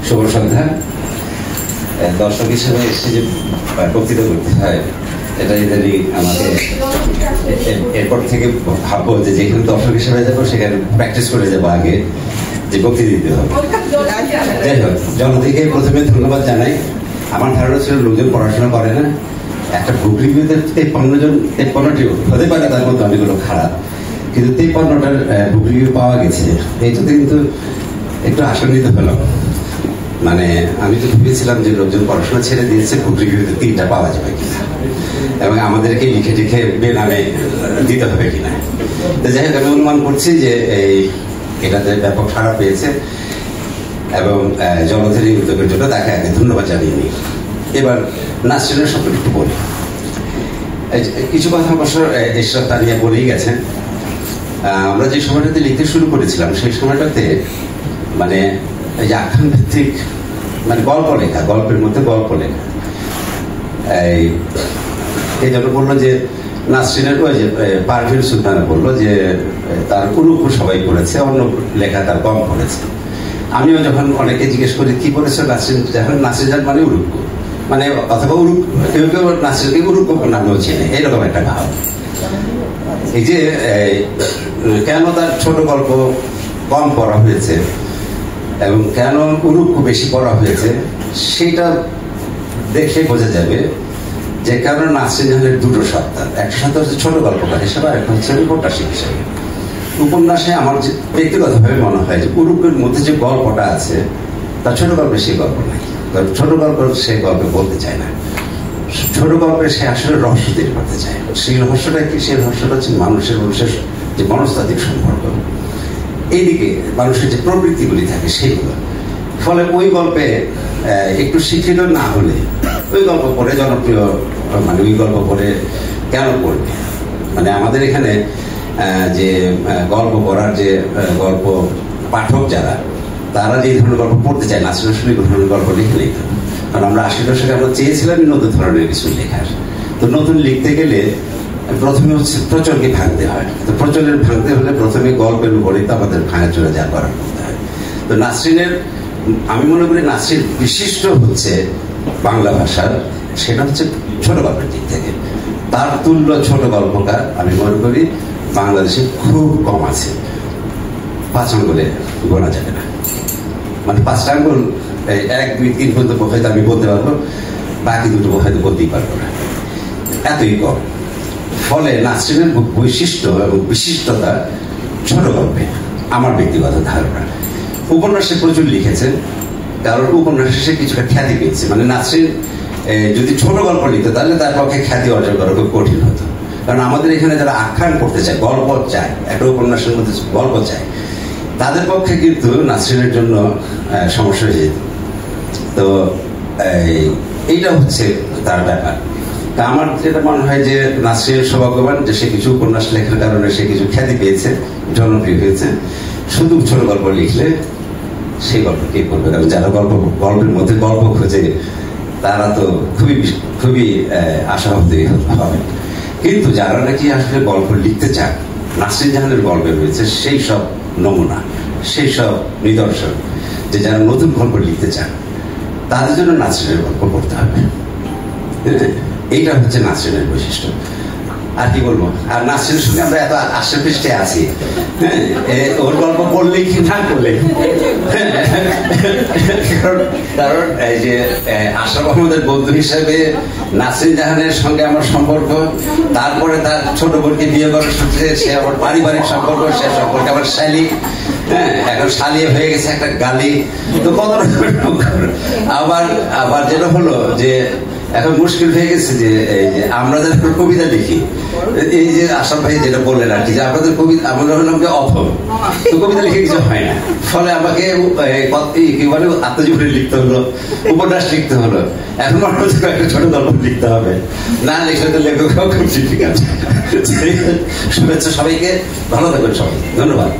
শুভ সন্ধ্যা। দর্শক হিসেবে এসে যে বক্তৃতা করতে হয় এটা ইদানি আমাকে এরপর থেকে ভাববো যে যেখানে দর্শক হিসেবে যাবো সেখানে প্র্যাকটিস করে যাবো আগে যে বক্তৃতা দিতে হবে। যাই হোক, জনতাকে প্রথমে ধন্যবাদ জানাই। আমার ধারণা ছিল লোকজন পড়াশোনা করে না, একটা বুক রিভিউতে 53টি হতে পারে তার মধ্যে অনেকগুলো খারাপ, কিন্তু 53টার বুক রিভিউ পাওয়া গেছে। এইটাতে কিন্তু একটু আশান্বিত হলাম। মানে আমি তো ভেবেছিলাম যে লোকজন পড়াশোনা ছেড়ে দিয়েছে, বুক রিভিউতে 3টা পাওয়া যাবে কিনা এবং আমাদেরকে লিখে লিখে বেনামে দিতে হবে কিনা। তো যাই হোক, আমি অনুমান করছি যে এটাতে ব্যাপক সাড়া পেয়েছে এবং জনতার এই উদ্যোগের জন্য তাকে আগে ধন্যবাদ জানিয়ে নিই। এবার নাসরিনের সম্পর্কে একটু বলি। কিছু কথা অবশ্য এসব তা নিয়ে বলেই গেছেন। আমরা যে সময়টাতে লিখতে শুরু করেছিলাম সেই সময়টাতে মানে এই যে আখ্যান ভিত্তিক মানে গল্প লেখা, গল্পের মধ্যে গল্প লেখা, এই জন্য বললো যে নাসরিনের ওই যে পারভিন সুলতানা বললো যে তার উরুকু সবাই পড়েছে, অন্য লেখা তার কম পড়েছে। আমিও যখন অনেকে জিজ্ঞেস করি কি পড়েছে নাসরিন, যখন নাসরিন মানে উরুকু মানে অথবা উরুক, কেউ কেউ নাসরিনকে উরুকু নামেও চেনে, এরকম একটা ভাব। এই যে কেন তার ছোট গল্প কম পড়া হয়েছে এবং কেন উরুকু বেশি পড়া হয়েছে সেটা দেখে বোঝা যাবে যে কারণ নাসরিন জাহানের দুটো সত্তা। একটা সত্তা হচ্ছে ছোট গল্পকার হিসেবে, আর একটা হচ্ছে উপন্যাসিক হিসেবে। উপন্যাসে আমার ব্যক্তিগতভাবে মনে হয় যে উরুকের মধ্যে যে গল্পটা আছে তার ছোট গল্পে সেই গল্প নাই। ছোট গল্প সেই গল্প বলতে চায় না, ছোট গল্পে সে আসলে রহস্য তৈরি করতে চায়। সেই রহস্যটা কি? সেই রহস্যটা হচ্ছে মানুষের যে মনস্তাত্ত্বিক সম্পর্ক, এইদিকে মানুষের যে প্রবৃত্তিগুলি থাকে সেগুলো। ফলে ওই গল্পে একটু শিক্ষিত না হলে ওই গল্প পড়ে জনপ্রিয়, মানে ওই গল্প পড়ে কেন পড়বে? মানে আমাদের এখানে যে গল্প পড়ার যে গল্প পাঠক যারা, তারা যে ধরনের গল্প পড়তে চায়, নাসরিন আসলে ধরনের গল্প লিখে লিখত। কারণ আমরা 80 দশকে আমরা চেয়েছিলাম নতুন ধরনের কিছু লেখার। তো নতুন লিখতে গেলে প্রথমে হচ্ছে প্রচলকে ভাঙতে হয়। তো প্রচলের ভাঙতে হলে প্রথমে গল্পের উপরে তো আমাদের ভাঙা চলে যা করার করতে হয়। তো নাসরিনের, আমি মনে করি নাসরিন বিশিষ্ট হচ্ছে বাংলা ভাষার, সেটা হচ্ছে ছোট গল্পের দিক থেকে। তার তুল্য ছোট গল্পকার আমি মনে করি বাংলাদেশে খুব কম আছে, 5 আঙ্গুলে গোনা যাবে না। মানে 5টা আঙ্গুল 1, 2, 3 পর্যন্ত হয়তো আমি বলতে পারবো, বাকি দুটো হয়তো বলতেই পারবো না, এতই কম। ফলে নাসরিনের বৈশিষ্ট্য এবং বিশিষ্টতা ছোট গল্পে, আমার ব্যক্তিগত ধারণা। উপন্যাসে প্রচুর লিখেছেন, কারণ উপন্যাসে সে কিছুটা খ্যাতি পেয়েছে। মানে নাসরিন যদি ছোট গল্প লিখতো তাহলে তার পক্ষে খ্যাতি অর্জন করা খুব কঠিন হতো। কারণ আমাদের এখানে যারা আখ্যান করতে চায়, গল্প চায়, একটা উপন্যাসের মধ্যে গল্প চায়, তাদের পক্ষে কিন্তু নাসরিনের জন্য সমস্যা হয়ে যেত। তো এইটা হচ্ছে তার ব্যাপার। তা আমার যেটা মনে হয় যে নাসরিন সৌভাগ্যবান যে সে কিছু উপন্যাস লেখার কারণে সে কিছু খ্যাতি পেয়েছে, জনপ্রিয় হয়েছে। শুধু ছোট গল্প লিখলে সেই গল্প কে করবে? কারণ যারা গল্পের মধ্যে গল্প খোঁজে তারা তো খুবই আশাবাদী হবে। কিন্তু যারা নাকি আসলে গল্প লিখতে চান, নাসরিন জাহানের গল্পে রয়েছে সেই সব নমুনা, সেই সব নিদর্শন যে যারা নতুন গল্প লিখতে চান তাদের জন্য নাসরিনের গল্প পড়তে হবে। এইটা হচ্ছে নাসরিনের বৈশিষ্ট্য। আর কি বলবো? আর নাসরিনের সঙ্গে আমরা এত আশ্রয় পৃষ্ঠে আছি, ওর গল্প পড়লে কি না করলে, কারণ এই যে আশরাফ আহমেদের বন্ধু হিসেবে নাসরিন জাহানের সঙ্গে আমার সম্পর্ক, তারপরে তার ছোট বোনকে বিয়ে করার সূত্রে সে আমার পারিবারিক সম্পর্ক, সে সম্পর্কে আমার শালিক, এখন শালিয়ে হয়ে গেছে একটা গালি। তো কত আবার যেটা হলো যে এখন মুশকিল হয়ে গেছে যে আমরা যারা কবিতা লিখি, এই যে আশরাফ ভাই যেটা বললেন আর কি, যে আপনাদের কবিতা, আমরা হলাম অথম, তো কবিতা লিখে কিছু হয় না। ফলে আমাকে কি বলে আত্মজীবনী লিখতে হলো, উপন্যাস লিখতে হলো, এখন একটা ছোট গল্প লিখতে হবে, না লিখলে তো লেখক খুব ঠিক আছে। শুভেচ্ছা সবাইকে, ভালো থাকবেন সবাই, ধন্যবাদ।